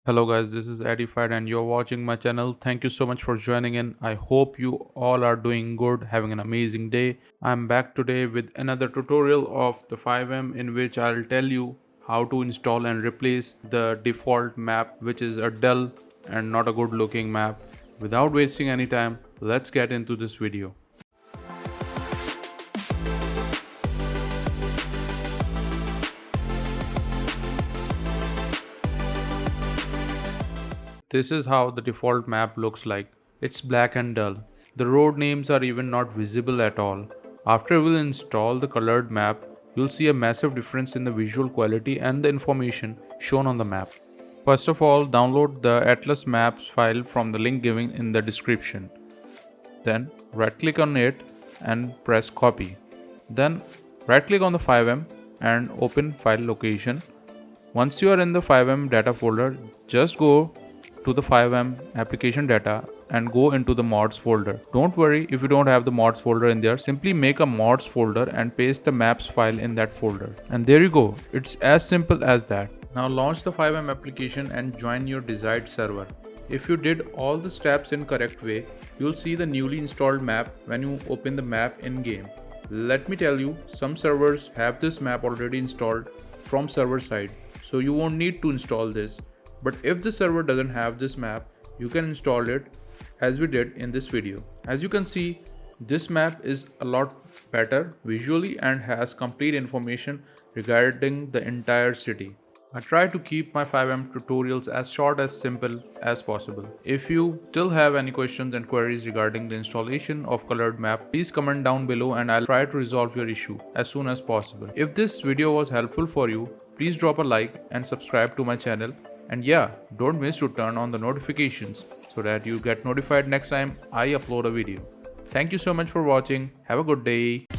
Hello guys, this is Edified and you're watching my channel. Thank you so much for joining in. I hope you all are doing good, having an amazing day. I'm back today with another tutorial of the 5M in which I'll tell you how to install and replace the default map, which is a dull and not a good looking map. Without wasting any time, let's get into this video. This is how the default map looks like. It's black and dull. The road names are even not visible at all. After we'll install the colored map, you'll see a massive difference in the visual quality and the information shown on the map. First of all, download the Atlas Maps file from the link given in the description. Then right click on it and press copy. Then right click on the 5M and open file location. Once you are in the 5M data folder, just go to the 5M application data and go into the mods folder. Don't worry if you don't have the mods folder in there, simply make a mods folder and paste the maps file in that folder. And there you go, it's as simple as that. Now launch the 5M application and join your desired server. If you did all the steps in correct way, you'll see the newly installed map when you open the map in game. Let me tell you, some servers have this map already installed from server side, so you won't need to install this. But if the server doesn't have this map, you can install it as we did in this video. As you can see, this map is a lot better visually and has complete information regarding the entire city. I try to keep my 5M tutorials as short as simple as possible. If you still have any questions and queries regarding the installation of colored map, please comment down below and I'll try to resolve your issue as soon as possible. If this video was helpful for you, please drop a like and subscribe to my channel. And yeah, don't miss to turn on the notifications so that you get notified next time I upload a video. Thank you so much for watching. Have a good day.